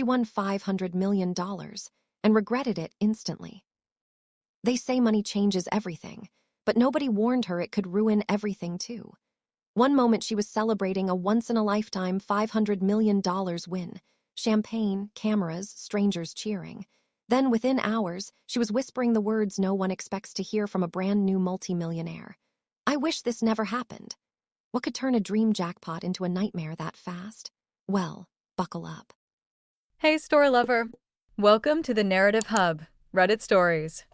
She won $500 million and regretted it instantly. They say money changes everything, but nobody warned her it could ruin everything too. One moment she was celebrating a once-in-a-lifetime $500 million win. Champagne, cameras, strangers cheering. Then, within hours, she was whispering the words no one expects to hear from a brand-new multimillionaire. I wish this never happened. What could turn a dream jackpot into a nightmare that fast? Well, buckle up. Hey, story lover. Welcome to the Narrative Hub, Reddit Stories.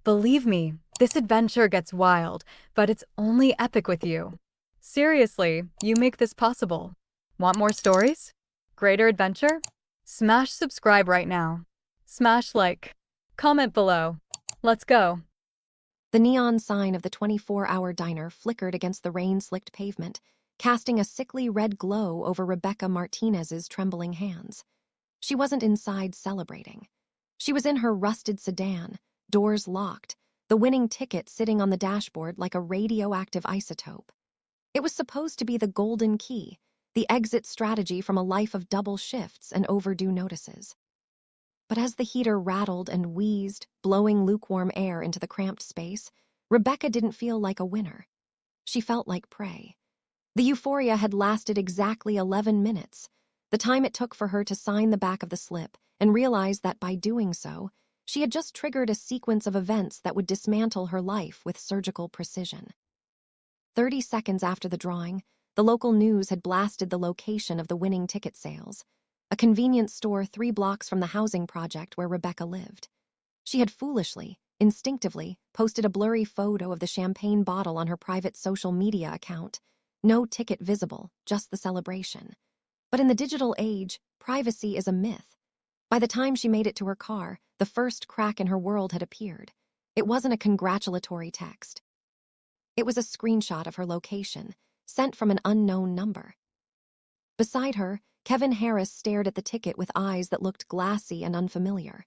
Believe me, this adventure gets wild, but it's only epic with you. Seriously, you make this possible. Want more stories? Greater adventure? Smash subscribe right now. Smash like. Comment below. Let's go. The neon sign of the 24-hour diner flickered against the rain-slicked pavement, casting a sickly red glow over Rebecca Martinez's trembling hands. She wasn't inside celebrating. She was in her rusted sedan, doors locked, the winning ticket sitting on the dashboard like a radioactive isotope. It was supposed to be the golden key, the exit strategy from a life of double shifts and overdue notices. But as the heater rattled and wheezed, blowing lukewarm air into the cramped space, Rebecca didn't feel like a winner. She felt like prey. The euphoria had lasted exactly 11 minutes, the time it took for her to sign the back of the slip and realize that by doing so, she had just triggered a sequence of events that would dismantle her life with surgical precision. 30 seconds after the drawing, the local news had blasted the location of the winning ticket sales, a convenience store 3 blocks from the housing project where Rebecca lived. She had foolishly, instinctively, posted a blurry photo of the champagne bottle on her private social media account. No ticket visible, just the celebration. But in the digital age, privacy is a myth. By the time she made it to her car, the first crack in her world had appeared. It wasn't a congratulatory text. It was a screenshot of her location, sent from an unknown number. Beside her, Kevin Harris stared at the ticket with eyes that looked glassy and unfamiliar.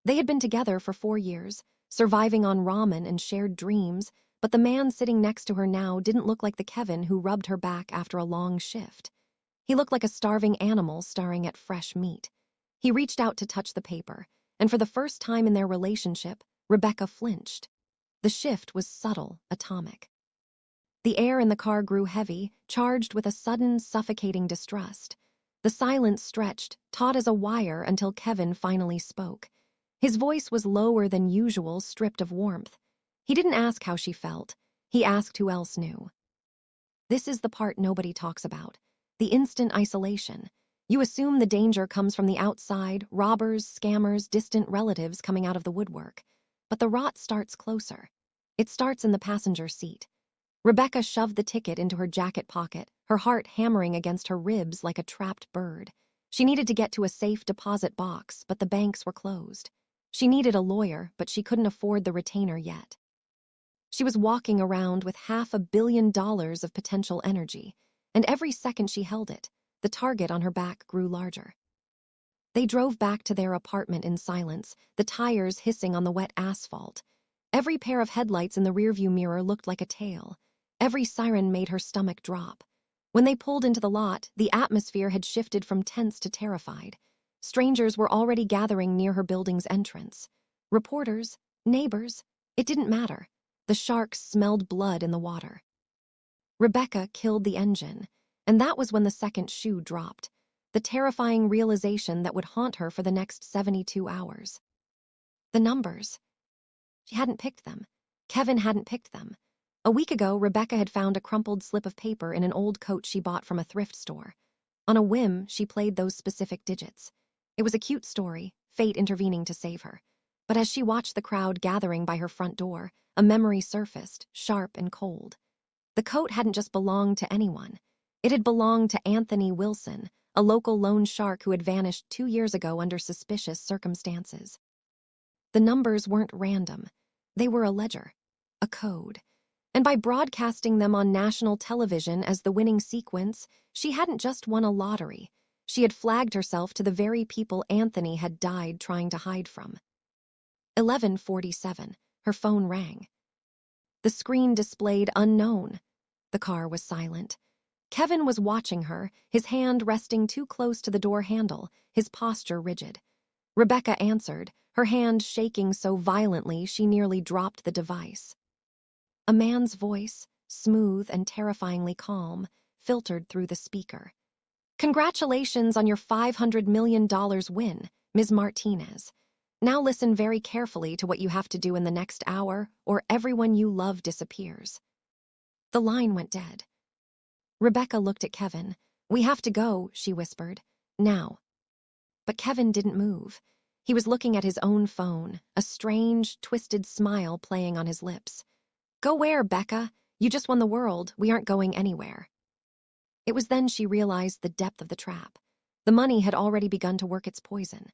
They had been together for 4 years, surviving on ramen and shared dreams, but the man sitting next to her now didn't look like the Kevin who rubbed her back after a long shift. He looked like a starving animal staring at fresh meat. He reached out to touch the paper, and for the first time in their relationship, Rebecca flinched. The shift was subtle, atomic. The air in the car grew heavy, charged with a sudden, suffocating distrust. The silence stretched, taut as a wire, until Kevin finally spoke. His voice was lower than usual, stripped of warmth. He didn't ask how she felt. He asked who else knew. This is the part nobody talks about. The instant isolation. You assume the danger comes from the outside, robbers, scammers, distant relatives coming out of the woodwork. But the rot starts closer. It starts in the passenger seat. Rebecca shoved the ticket into her jacket pocket, her heart hammering against her ribs like a trapped bird. She needed to get to a safe deposit box, but the banks were closed. She needed a lawyer, but she couldn't afford the retainer yet. She was walking around with $500 million of potential energy, and every second she held it, the target on her back grew larger. They drove back to their apartment in silence, the tires hissing on the wet asphalt. Every pair of headlights in the rearview mirror looked like a tail. Every siren made her stomach drop. When they pulled into the lot, the atmosphere had shifted from tense to terrified. Strangers were already gathering near her building's entrance. Reporters, neighbors, it didn't matter. The sharks smelled blood in the water. Rebecca killed the engine, and that was when the second shoe dropped, the terrifying realization that would haunt her for the next 72 hours. The numbers. She hadn't picked them. Kevin hadn't picked them. A week ago, Rebecca had found a crumpled slip of paper in an old coat she bought from a thrift store. On a whim, she played those specific digits. It was a cute story, fate intervening to save her. But as she watched the crowd gathering by her front door, a memory surfaced, sharp and cold. The coat hadn't just belonged to anyone. It had belonged to Anthony Wilson, a local loan shark who had vanished 2 years ago under suspicious circumstances. The numbers weren't random. They were a ledger, a code. And by broadcasting them on national television as the winning sequence, she hadn't just won a lottery. She had flagged herself to the very people Anthony had died trying to hide from. 11:47. Her phone rang. The screen displayed unknown. The car was silent. Kevin was watching her, his hand resting too close to the door handle, his posture rigid. Rebecca answered, her hand shaking so violently she nearly dropped the device. A man's voice, smooth and terrifyingly calm, filtered through the speaker. "Congratulations on your $500 million win, Ms. Martinez. Now listen very carefully to what you have to do in the next hour, or everyone you love disappears." The line went dead. Rebecca looked at Kevin. "We have to go," she whispered. "Now." But Kevin didn't move. He was looking at his own phone, a strange, twisted smile playing on his lips. "Go where, Becca? You just won the world. We aren't going anywhere." It was then she realized the depth of the trap. The money had already begun to work its poison.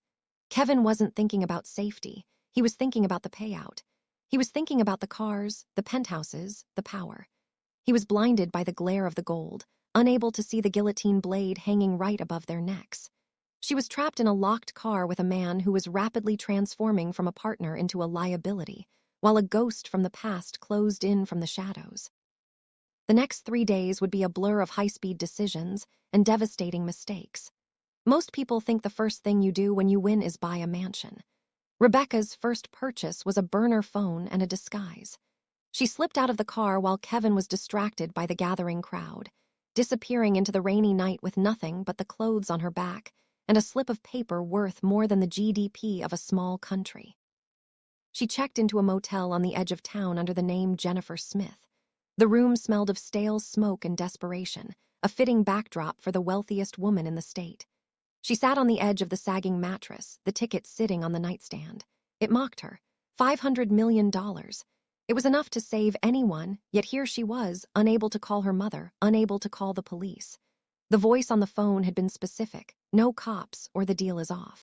Kevin wasn't thinking about safety. He was thinking about the payout. He was thinking about the cars, the penthouses, the power. He was blinded by the glare of the gold, unable to see the guillotine blade hanging right above their necks. She was trapped in a locked car with a man who was rapidly transforming from a partner into a liability, while a ghost from the past closed in from the shadows. The next 3 days would be a blur of high-speed decisions and devastating mistakes. Most people think the first thing you do when you win is buy a mansion. Rebecca's first purchase was a burner phone and a disguise. She slipped out of the car while Kevin was distracted by the gathering crowd, disappearing into the rainy night with nothing but the clothes on her back and a slip of paper worth more than the GDP of a small country. She checked into a motel on the edge of town under the name Jennifer Smith. The room smelled of stale smoke and desperation, a fitting backdrop for the wealthiest woman in the state. She sat on the edge of the sagging mattress, the ticket sitting on the nightstand. It mocked her. $500 million. It was enough to save anyone, yet here she was, unable to call her mother, unable to call the police. The voice on the phone had been specific: "No cops, or the deal is off."